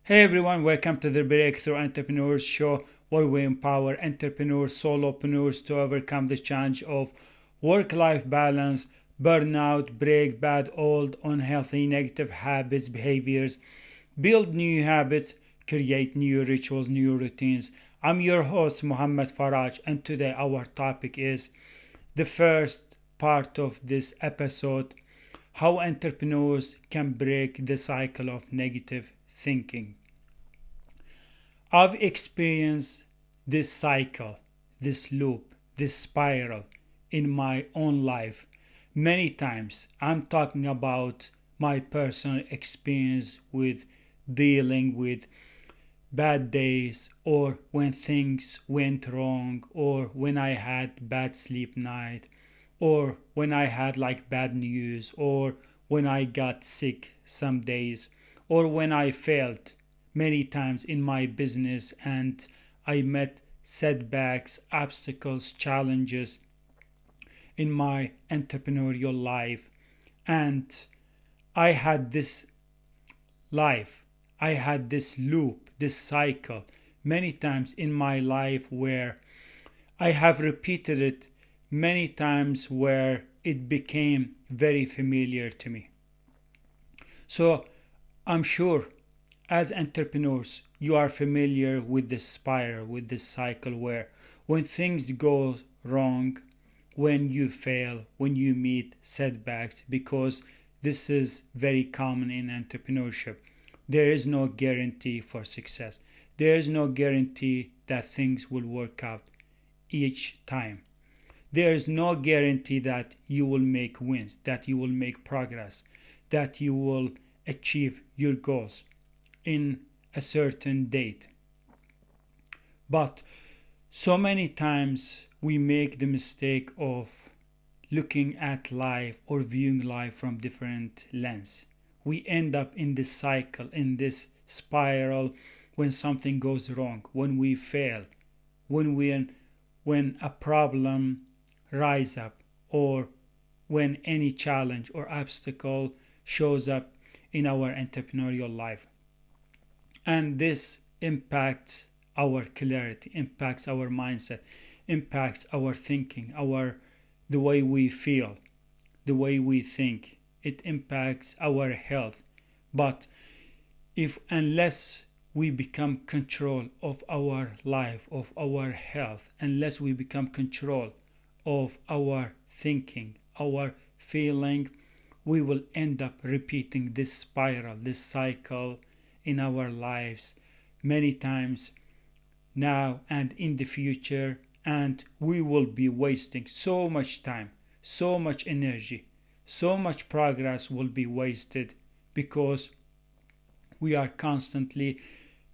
Hey everyone, welcome to the Breakthrough Entrepreneurs Show, where we empower entrepreneurs, solopreneurs to overcome the challenge of work life balance, burnout, break bad, old, unhealthy, negative habits, behaviors, build new habits, create new rituals, new routines. I'm your host, Muhammad Faraj, and today our topic is the first part of this episode: how entrepreneurs can break the cycle of negative thinking. I've experienced this cycle, this loop, this spiral in my own life many times. I'm talking about my personal experience with dealing with bad days, or when things went wrong, or when I had bad sleep night, or when I had like bad news, or when I got sick some days, or when I failed many times in my business and I met setbacks, obstacles, challenges in my entrepreneurial life. And I had this life, I had this loop, this cycle many times in my life where I have repeated it many times, where it became very familiar to me. So I'm sure as entrepreneurs, you are familiar with this spiral, with this cycle where when things go wrong, when you fail, when you meet setbacks, because this is very common in entrepreneurship. There is no guarantee for success. There is no guarantee that things will work out each time. There is no guarantee that you will make wins, that you will make progress, that you will achieve your goals in a certain date. But so many times we make the mistake of looking at life or viewing life from different lens. We end up in this cycle, in this spiral, when something goes wrong, when we fail, when we when a problem rise up, or when any challenge or obstacle shows up in our entrepreneurial life. And this impacts our clarity, impacts our mindset, impacts our thinking, our the way we feel, the way we think. It impacts our health. But if unless we become control of our life, of our health, unless we become control of our thinking, our feeling, we will end up repeating this spiral, this cycle in our lives many times now and in the future, and we will be wasting so much time, so much energy, so much progress will be wasted because we are constantly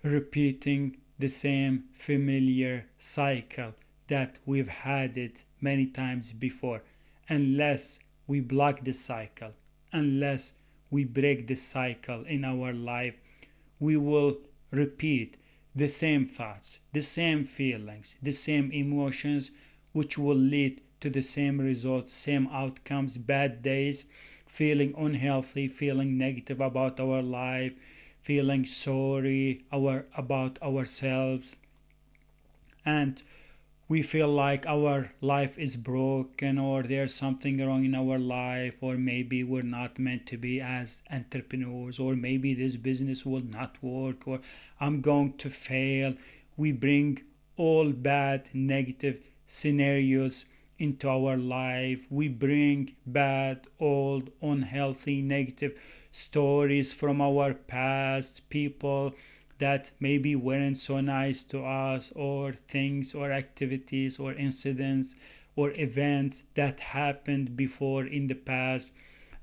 repeating the same familiar cycle that we've had it many times before. Unless we block the cycle, unless we break the cycle in our life, we will repeat the same thoughts, the same feelings, the same emotions, which will lead to the same results, same outcomes, bad days, feeling unhealthy, feeling negative about our life, feeling sorry about ourselves, and we feel like our life is broken, or there's something wrong in our life, or maybe we're not meant to be as entrepreneurs, or maybe this business will not work, or I'm going to fail. We bring all bad negative scenarios into our life. We bring bad, old, unhealthy, negative stories from our past, people that maybe weren't so nice to us, or things or activities or incidents or events that happened before in the past.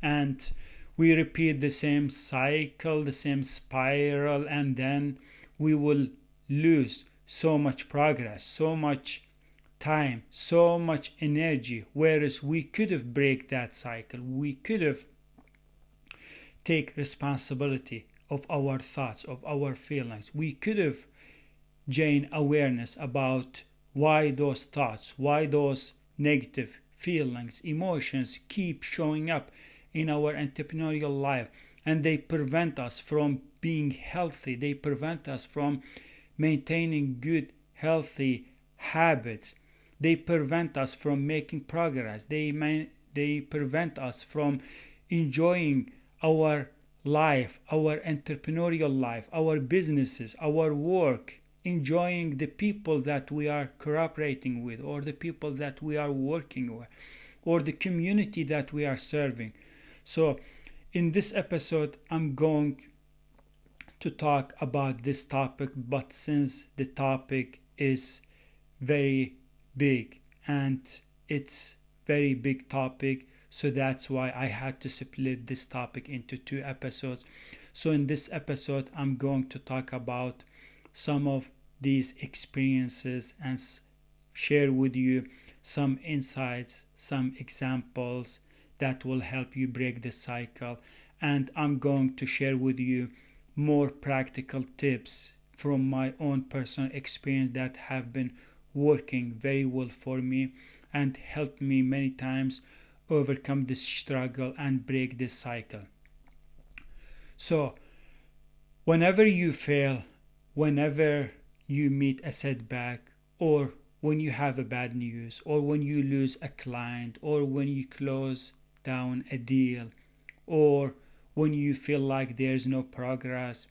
And we repeat the same cycle, the same spiral, and then we will lose so much progress, so much time, so much energy, whereas we could have break that cycle. We could have take responsibility of our thoughts, of our feelings. We could have gained awareness about why those thoughts, why those negative feelings, emotions keep showing up in our entrepreneurial life, and they prevent us from being healthy. They prevent us from maintaining good, healthy habits. They prevent us from making progress. They prevent us from enjoying our life, our entrepreneurial life, our businesses, our work, enjoying the people that we are cooperating with, or the people that we are working with, or the community that we are serving. So in this episode, I'm going to talk about this topic, but since the topic is very big and it's very big topic, so that's why I had to split this topic into 2 episodes. So in this episode, I'm going to talk about some of these experiences and share with you some insights, some examples that will help you break the cycle. And I'm going to share with you more practical tips from my own personal experience that have been working very well for me and helped me many times overcome this struggle and break this cycle. So whenever you fail, whenever you meet a setback, or when you have a bad news, or when you lose a client, or when you close down a deal, or when you feel like there's no progress,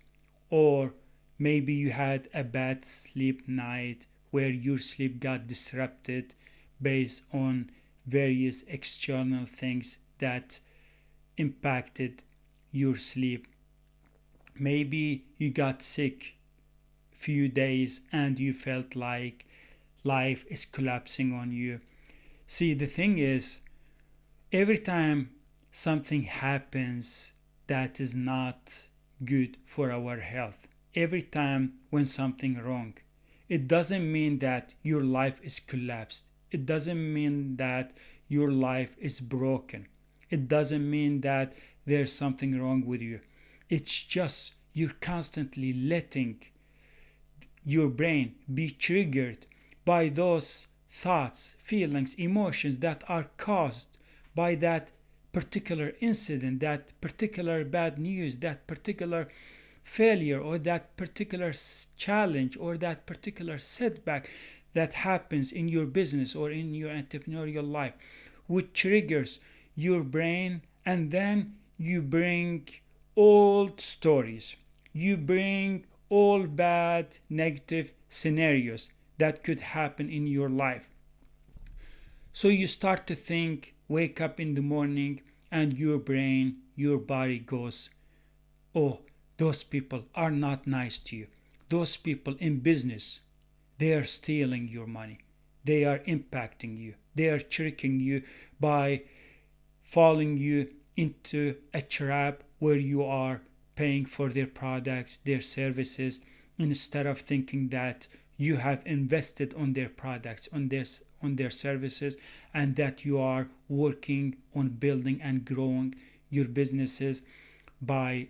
or maybe you had a bad sleep night where your sleep got disrupted based on various external things that impacted your sleep. Maybe you got sick few days and you felt like life is collapsing on you. See, the thing is, every time something happens that is not good for our health, every time when something wrong, it doesn't mean that your life is collapsed. It doesn't mean that your life is broken. It doesn't mean that there's something wrong with you. It's just you're constantly letting your brain be triggered by those thoughts, feelings, emotions that are caused by that particular incident, that particular bad news, that particular failure, or that particular challenge, or that particular setback that happens in your business or in your entrepreneurial life, which triggers your brain. And then you bring old stories, you bring all bad negative scenarios that could happen in your life. So you start to think, wake up in the morning, and your brain, your body goes, oh, those people are not nice to you. Those people in business, they are stealing your money. They are impacting you. They are tricking you by falling you into a trap where you are paying for their products, their services, instead of thinking that you have invested on their products, on their services, and that you are working on building and growing your businesses by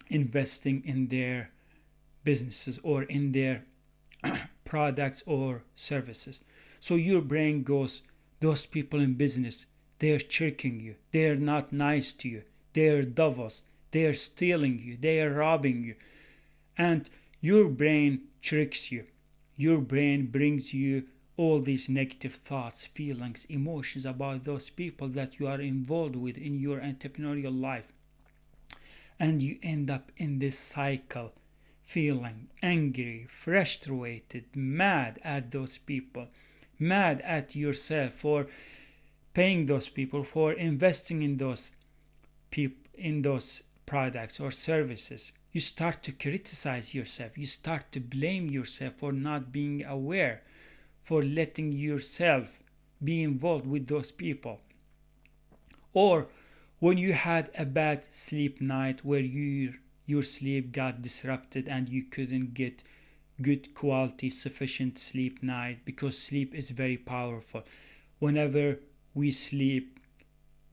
investing in their businesses or in their products or services. So your brain goes, those people in business, they're tricking you. They're not nice to you. They're devils. They're stealing you. They are robbing you. And your brain tricks you. Your brain brings you all these negative thoughts, feelings, emotions about those people that you are involved with in your entrepreneurial life. And you end up in this cycle, feeling angry, frustrated, mad at those people, mad at yourself for paying those people, for investing in those people, in those products or services. You start to criticize yourself. You start to blame yourself for not being aware, for letting yourself be involved with those people. Or when you had a bad sleep night where your sleep got disrupted and you couldn't get good quality, sufficient sleep night, because sleep is very powerful. Whenever we sleep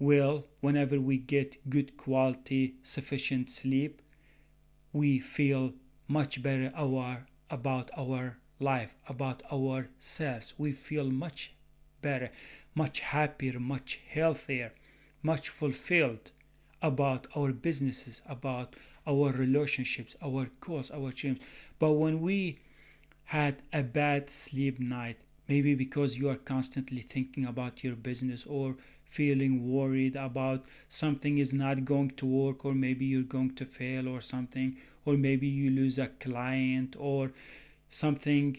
well, whenever we get good quality, sufficient sleep, we feel much better about our life, about ourselves. We feel much better, much happier, much healthier, much fulfilled about our businesses, about our relationships, our goals, our dreams. But when we had a bad sleep night, maybe because you are constantly thinking about your business or feeling worried about something is not going to work, or maybe you're going to fail or something, or maybe you lose a client, or something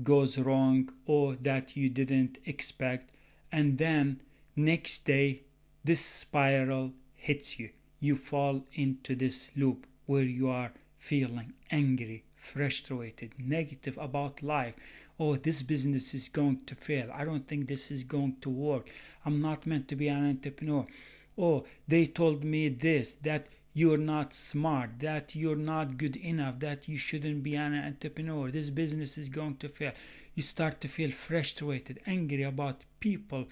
goes wrong or that you didn't expect, and then next day this spiral hits you. You fall into this loop where you are feeling angry, frustrated, negative about life. Oh, this business is going to fail. I don't think this is going to work. I'm not meant to be an entrepreneur. Oh, they told me this, that you're not smart, that you're not good enough, that you shouldn't be an entrepreneur. This business is going to fail. You start to feel frustrated, angry about people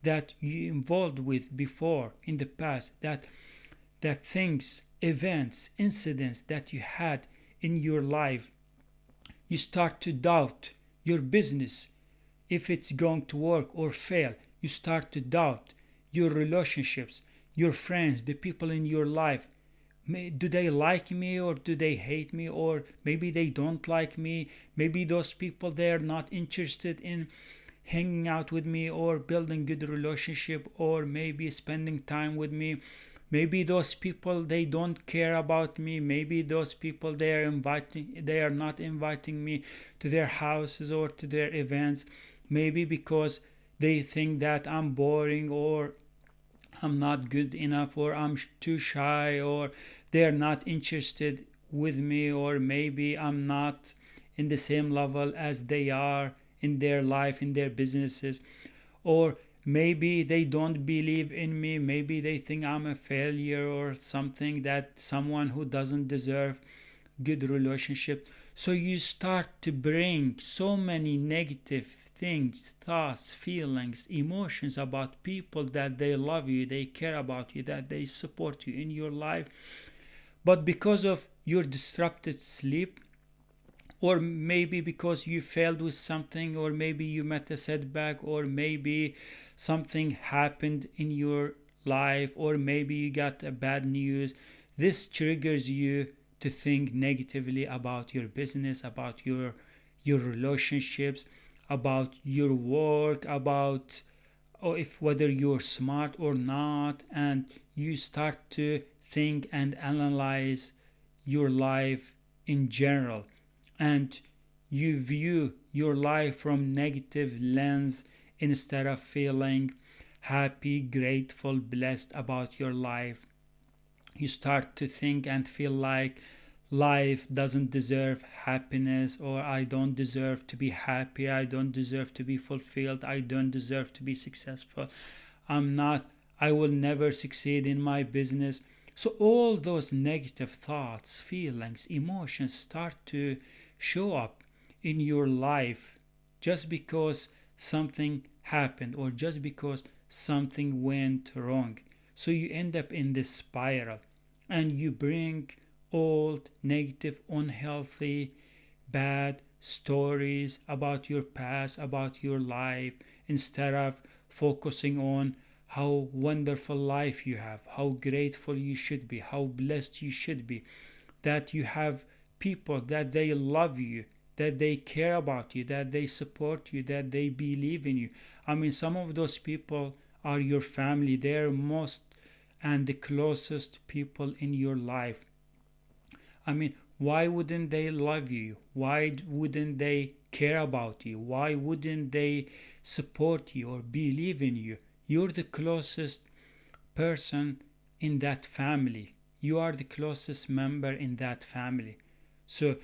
that you involved with before in the past, that things, events, incidents that you had in your life. You start to doubt your business, if it's going to work or fail. You start to doubt your relationships, your friends, the people in your life. Do they like me or do they hate me, or maybe they don't like me? Maybe those people, they're not interested in hanging out with me or building good relationship, or maybe spending time with me. Maybe those people, they don't care about me. Maybe those people, they are not inviting me to their houses or to their events. Maybe because they think that I'm boring, or I'm not good enough, or I'm too shy, or they're not interested with me, or maybe I'm not in the same level as they are in their life, in their businesses, or maybe they don't believe in me. Maybe they think I'm a failure or something, that someone who doesn't deserve good relationship. So you start to bring so many negative things, thoughts, feelings, emotions about people, that they love you, they care about you, that they support you in your life. But because of your disrupted sleep, or maybe because you failed with something, or maybe you met a setback, or maybe something happened in your life, or maybe you got a bad news, this triggers you to think negatively about your business, about your relationships, about your work, about if whether you're smart or not, and you start to think and analyze your life in general, and you view your life from negative lens instead of feeling happy, grateful, blessed about your life. You start to think and feel like life doesn't deserve happiness, or I don't deserve to be happy, I don't deserve to be fulfilled, I don't deserve to be successful, I will never succeed in my business. So all those negative thoughts, feelings, emotions start to show up in your life just because something happened, or just because something went wrong. So you end up in this spiral, and you bring old, negative, unhealthy, bad stories about your past, about your life, instead of focusing on how wonderful life you have, how grateful you should be, how blessed you should be, that you have people that they love you, that they care about you, that they support you, that they believe in you. I mean, some of those people are your family. They're most and the closest people in your life. I mean, why wouldn't they love you? Why wouldn't they care about you? Why wouldn't they support you or believe in you? You're the closest person in that family. You are the closest member in that family. So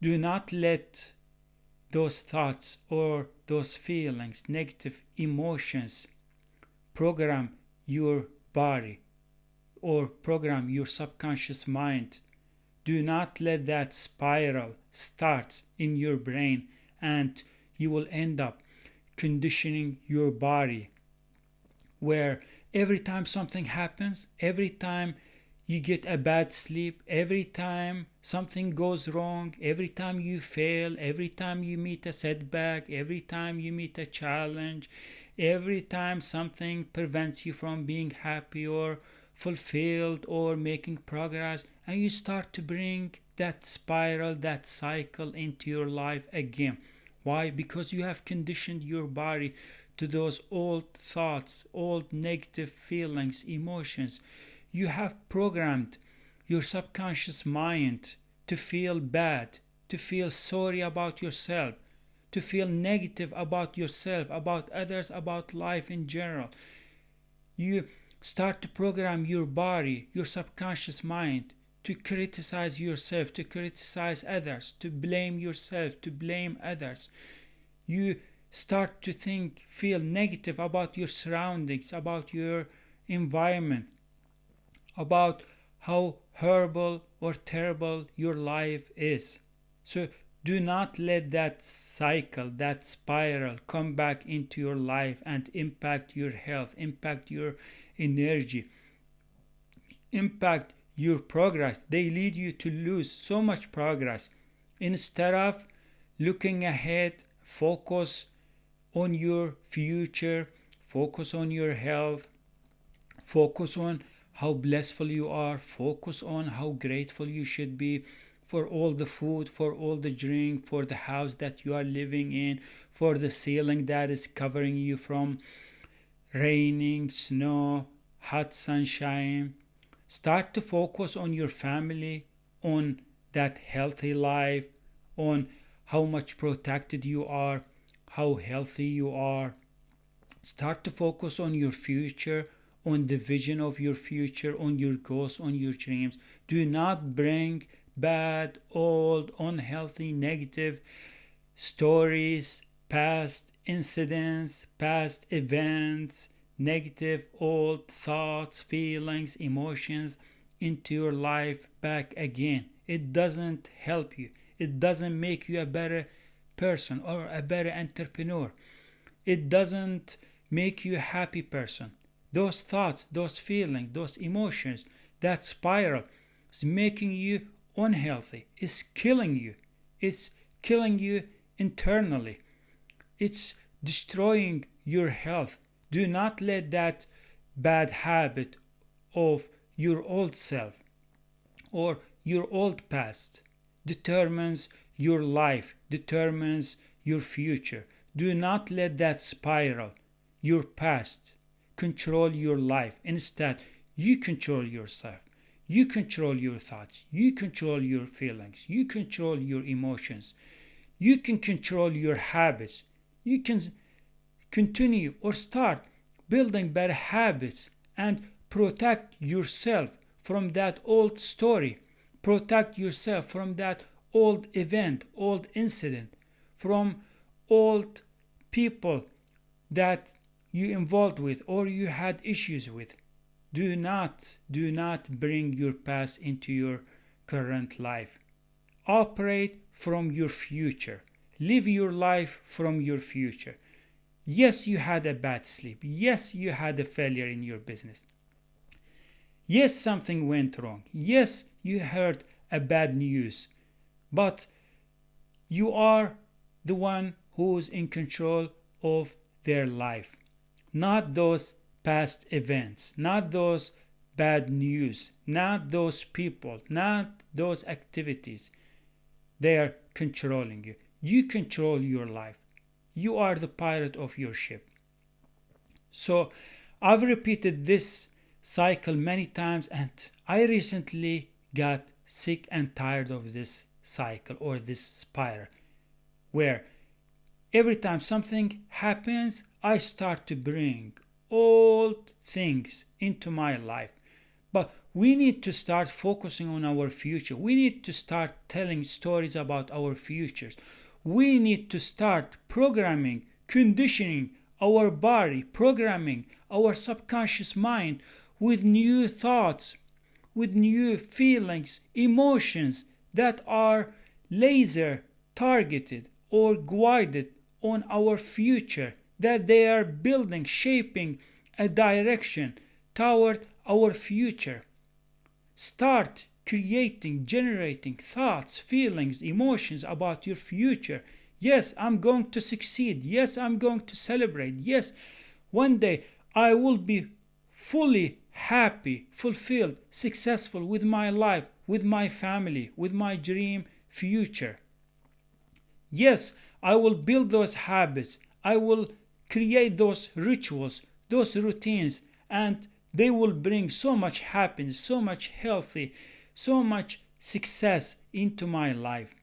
do not let those thoughts or those feelings, negative emotions, program your body or program your subconscious mind. Do not let that spiral start in your brain, and you will end up conditioning your body, where every time something happens, every time you get a bad sleep, every time something goes wrong, every time you fail, every time you meet a setback, every time you meet a challenge, every time something prevents you from being happy or fulfilled or making progress, and you start to bring that spiral, that cycle into your life again. Why? Because you have conditioned your body to those old thoughts, old negative feelings, emotions. You have programmed your subconscious mind to feel bad, to feel sorry about yourself, to feel negative about yourself, about others, about life in general. You start to program your body, your subconscious mind, to criticize yourself, to criticize others, to blame yourself, to blame others. You start to think, feel negative about your surroundings, about your environment, about how horrible or terrible your life is. So do not let that cycle, that spiral come back into your life and impact your health, impact your energy, impact your progress. They lead you to lose so much progress. Instead of looking ahead, focus on your future, focus on your health, focus on how blissful you are, focus on how grateful you should be for all the food, for all the drink, for the house that you are living in, for the ceiling that is covering you from raining, snow, hot sunshine. Start to focus on your family, on that healthy life, on how much protected you are, how healthy you are. Start to focus on your future, on the vision of your future, on your goals, on your dreams. Do not bring bad, old, unhealthy, negative stories, past incidents, past events, negative old thoughts, feelings, emotions into your life back again. It doesn't help you. It doesn't make you a better person or a better entrepreneur. It doesn't make you a happy person. Those thoughts, those feelings, those emotions, that spiral is making you unhealthy. It's killing you. It's killing you internally. It's destroying your health. Do not let that bad habit of your old self or your old past determines your life, determines your future. Do not let that spiral, your past, control your life. Instead, you control yourself. You control your thoughts. You control your feelings. You control your emotions. You can control your habits. You can continue or start building better habits and protect yourself from that old story. Protect yourself from that old event, old incident, from old people that you involved with or you had issues with. Do not bring your past into your current life. Operate from your future. Live your life from your future. Yes, you had a bad sleep. Yes, you had a failure in your business. Yes, something went wrong. Yes, you heard a bad news. But you are the one who's in control of their life, not those past events, not those bad news, not those people, not those activities. They are controlling you. You control your life. You are the pilot of your ship. So I've repeated this cycle many times, and I recently got sick and tired of this cycle or this spiral where every time something happens, I start to bring old things into my life. But we need to start focusing on our future. We need to start telling stories about our futures. We need to start programming, conditioning our body, programming our subconscious mind with new thoughts, with new feelings, emotions that are laser targeted or guided on our future, that they are building, shaping a direction toward our future. Start creating, generating thoughts, feelings, emotions about your future. Yes, I'm going to succeed. Yes, I'm going to celebrate. Yes, one day I will be fully happy, fulfilled, successful with my life, with my family, with my dream future. Yes, I will build those habits. I will create those rituals, those routines, and they will bring so much happiness, so much healthy, so much success into my life.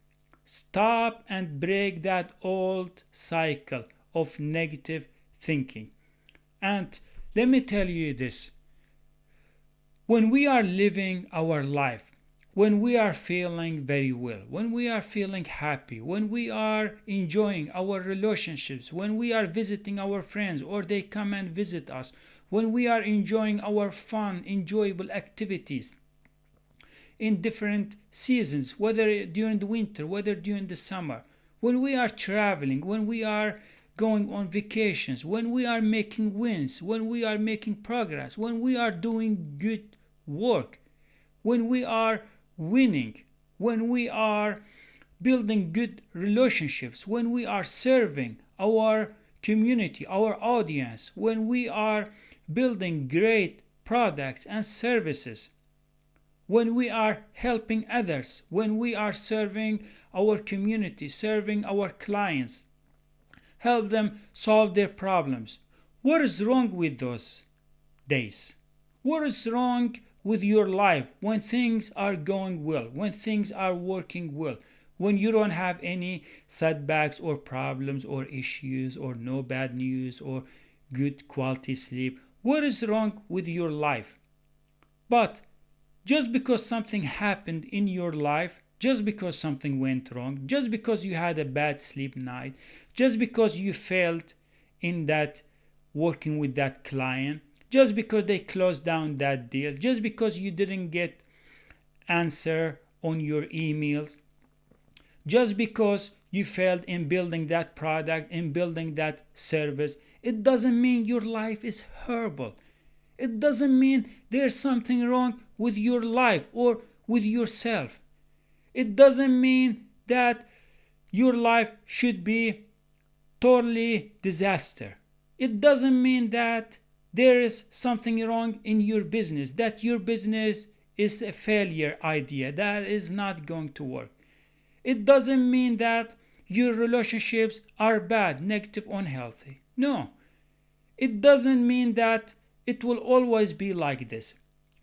Stop and break that old cycle of negative thinking. And let me tell you this, when we are living our life, when we are feeling very well, when we are feeling happy, when we are enjoying our relationships, when we are visiting our friends or they come and visit us, when we are enjoying our fun, enjoyable activities in different seasons, whether during the winter, whether during the summer, when we are traveling, when we are going on vacations, when we are making wins, when we are making progress, when we are doing good work, when we are winning, when we are building good relationships, when we are serving our community, our audience, when we are building great products and services, when we are helping others, when we are serving our community, serving our clients, help them solve their problems. What is wrong with those days? What is wrong with your life when things are going well, when things are working well, when you don't have any setbacks or problems or issues or no bad news or good quality sleep? What is wrong with your life? But just because something happened in your life, just because something went wrong, just because you had a bad sleep night, just because you failed in that working with that client, just because they closed down that deal, just because you didn't get answer on your emails, just because you failed in building that product, in building that service, it doesn't mean your life is horrible. It doesn't mean there's something wrong with your life or with yourself. It doesn't mean that your life should be totally disaster. It doesn't mean that there is something wrong in your business, that your business is a failure idea that is not going to work. It doesn't mean that your relationships are bad, negative, unhealthy. No. It doesn't mean that it will always be like this.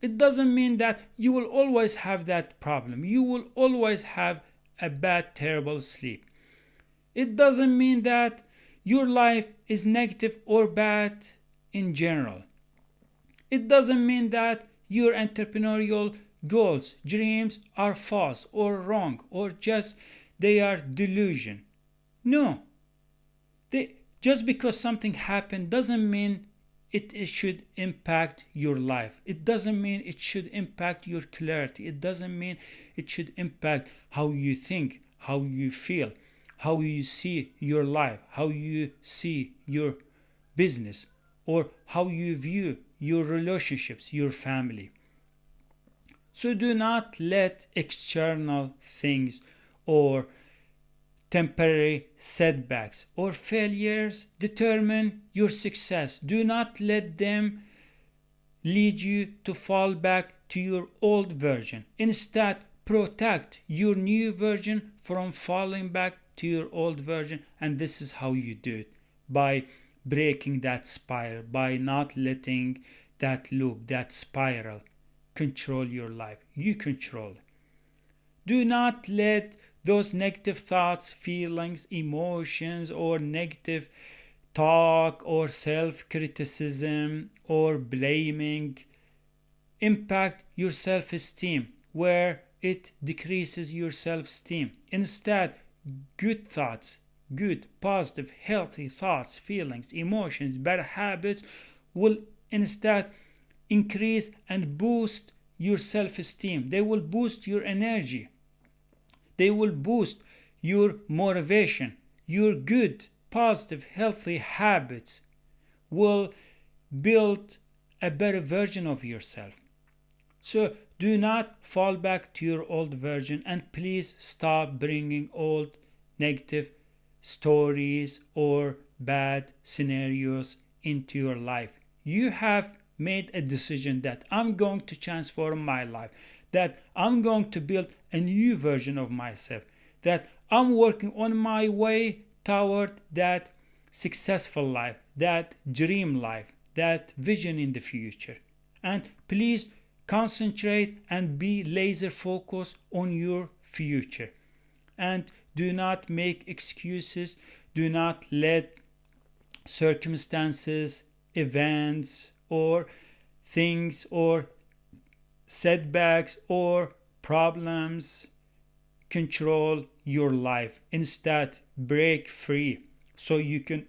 It doesn't mean that you will always have that problem. You will always have a bad, terrible sleep. It doesn't mean that your life is negative or bad in general. It doesn't mean that your entrepreneurial goals, dreams are false or wrong or just they are delusion. No. Just because something happened doesn't mean it should impact your life. It doesn't mean it should impact your clarity. It doesn't mean it should impact how you think, how you feel, how you see your life, how you see your business, or how you view your relationships, your family. So do not let external things or temporary setbacks or failures determine your success. Do not let them lead you to fall back to your old version. Instead, protect your new version from falling back to your old version, and this is how you do it, by breaking that spiral, by not letting that loop, that spiral control your life. You control it. Do not let those negative thoughts, feelings, emotions, or negative talk or self-criticism or blaming impact your self-esteem, where it decreases your self-esteem. Instead, good thoughts, good, positive, healthy thoughts, feelings, emotions, better habits will instead increase and boost your self-esteem. They will boost your energy. They will boost your motivation. Your good, positive, healthy habits will build a better version of yourself. So do not fall back to your old version, and please stop bringing old negative stories or bad scenarios into your life. You have made a decision that I'm going to transform my life, that I'm going to build a new version of myself, that I'm working on my way toward that successful life, that dream life, that vision in the future. And please concentrate and be laser focused on your future. And do not make excuses. Do not let circumstances, events, or things, or setbacks, or problems control your life. Instead, break free so you can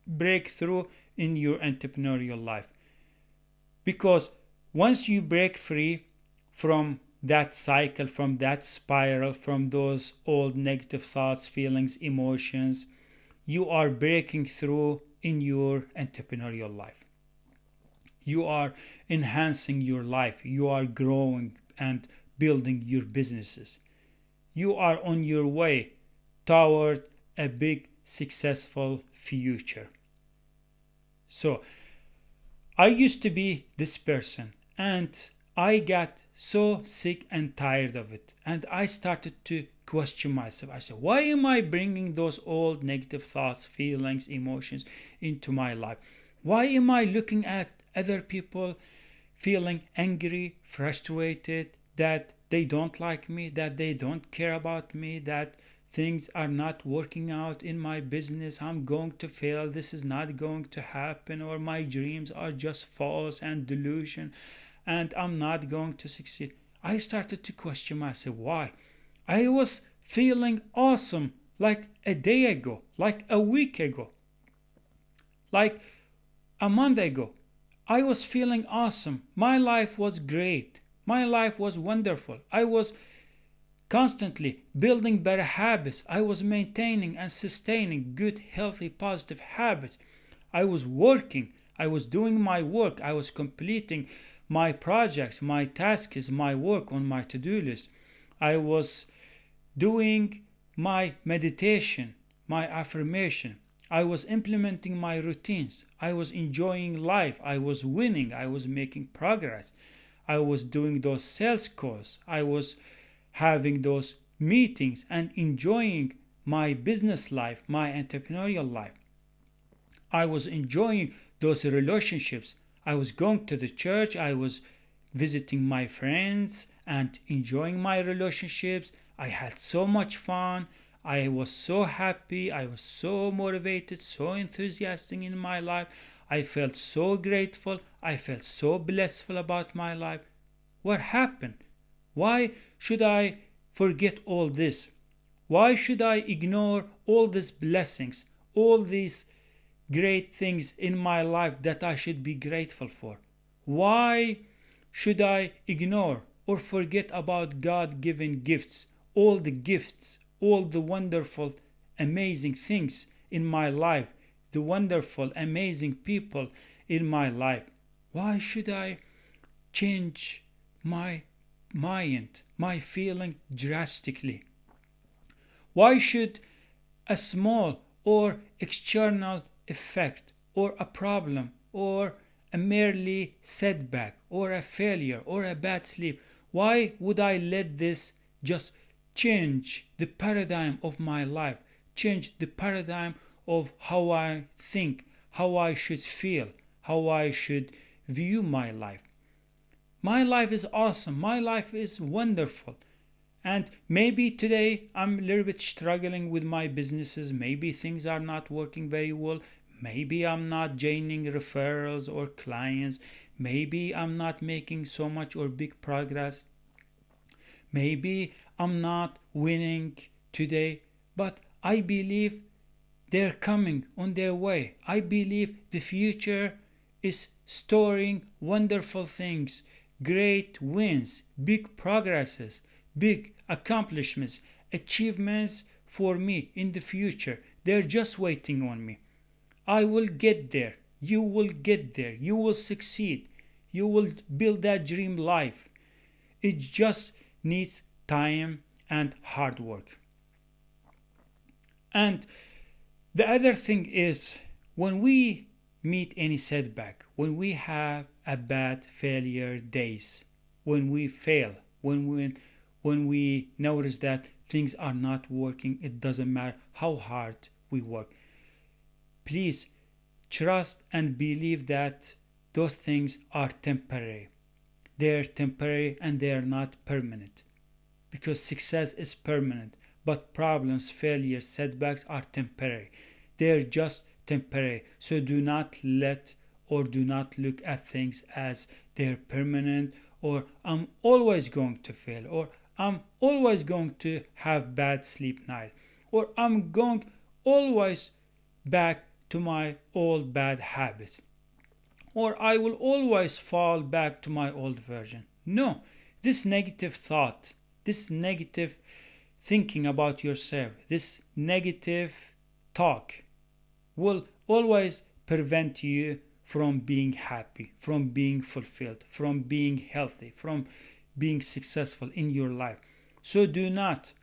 break through in your entrepreneurial life. Because once you break free from that cycle, from that spiral, from those old negative thoughts, feelings, emotions, you are breaking through in your entrepreneurial life. You are enhancing your life. You are growing and building your businesses. You are on your way toward a big, successful future. So, I used to be this person, and I got so sick and tired of it. And I started to question myself. I said, why am I bringing those old negative thoughts, feelings, emotions into my life? Why am I looking at other people feeling angry, frustrated, that they don't like me, that they don't care about me, that things are not working out in my business, I'm going to fail, this is not going to happen, or my dreams are just false and delusion, and I'm not going to succeed? I started to question myself. Why? I was feeling awesome like a day ago, like a week ago, like a month ago. I was feeling awesome. My life was great. My life was wonderful. I was constantly building better habits. I was maintaining and sustaining good, healthy, positive habits. I was working. I was doing my work. I was completing my projects, my tasks, my work on my to-do list. I was doing my meditation, my affirmation. I was implementing my routines. I was enjoying life. I was winning. I was making progress. I was doing those sales calls. I was having those meetings and enjoying my business life, my entrepreneurial life. I was enjoying those relationships. I was going to the church. I was visiting my friends and enjoying my relationships. I had so much fun. I was so happy. I was so motivated, so enthusiastic in my life. I felt so grateful. I felt so blissful about my life. What happened? Why should I forget all this? Why should I ignore all these blessings, all these great things in my life that I should be grateful for? Why should I ignore or forget about God-given gifts, all the gifts, all the wonderful, amazing things in my life, the wonderful, amazing people in my life? Why should I change my mind, my feeling drastically? Why should a small or external effect or a problem or a merely setback or a failure or a bad sleep, why would I let this just change the paradigm of my life, change the paradigm of how I think, how I should feel, how I should view my life? My life is awesome. My life is wonderful. And maybe today I'm a little bit struggling with my businesses. Maybe things are not working very well. Maybe I'm not gaining referrals or clients. Maybe I'm not making so much or big progress. Maybe I'm not winning today. But I believe they're coming on their way. I believe the future is storing wonderful things, great wins, big progresses, big accomplishments, achievements for me in the future. They're just waiting on me. I will get there. You will get there. You will succeed. You will build that dream life. It just needs time and hard work. And the other thing is, when we meet any setback, when we have a bad failure days, when we fail, when we notice that things are not working, it doesn't matter how hard we work. Please trust and believe that those things are temporary. They're temporary and they're not permanent. Because success is permanent, but problems, failures, setbacks are temporary. They're just temporary. So do not let or do not look at things as they're permanent, or I'm always going to fail, or I'm always going to have bad sleep night, or I'm going always back to my old bad habits, or I will always fall back to my old version. No, this negative thought, this negative thinking about yourself, this negative talk will always prevent you from being happy, from being fulfilled, from being healthy, from being successful in your life. So do not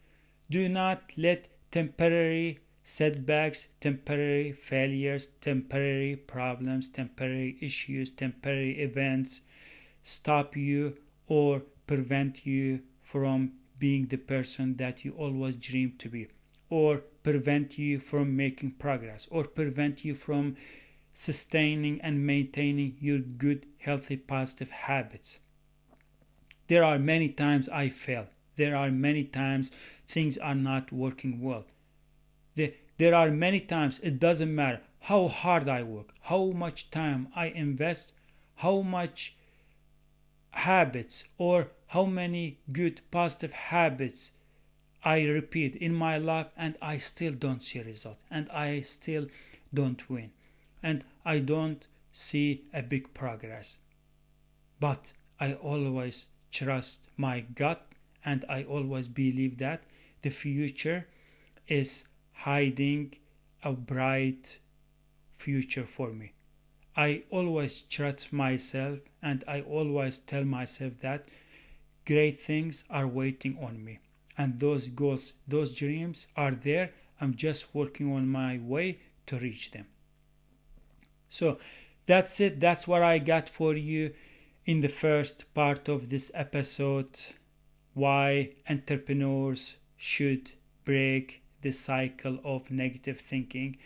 let temporary setbacks, temporary failures, temporary problems, temporary issues, temporary events stop you or prevent you from being the person that you always dreamed to be, or prevent you from making progress, or prevent you from sustaining and maintaining your good, healthy, positive habits. There are many times I fail. There are many times things are not working well. There are many times it doesn't matter how hard I work, how much time I invest, how much habits or how many good positive habits I repeat in my life, and I still don't see results, and I still don't win, and I don't see a big progress. But I always trust my gut, and I always believe that the future is hiding a bright future for me. I always trust myself, and I always tell myself that great things are waiting on me, and those goals, those dreams are there. I'm just working on my way to reach them. So that's it. That's what I got for you in the first part of this episode: why entrepreneurs should break the cycle of negative thinking.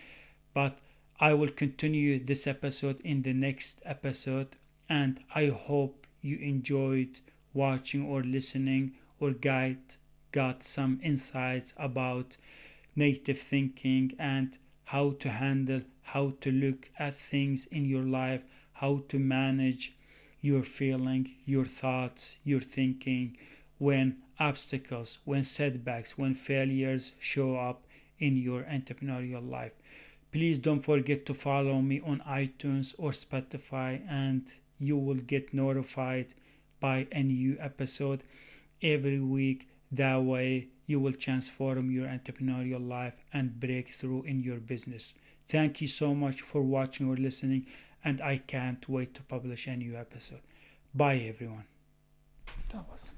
But I will continue this episode in the next episode, and I hope you enjoyed watching or listening, or got some insights about negative thinking and how to handle, how to look at things in your life, how to manage your feeling, your thoughts, your thinking when obstacles, when setbacks, when failures show up in your entrepreneurial life. Please don't forget to follow me on iTunes or Spotify, and you will get notified by a new episode every week. That way you will transform your entrepreneurial life and break through in your business. Thank you so much for watching or listening, and I can't wait to publish a new episode. Bye everyone. That was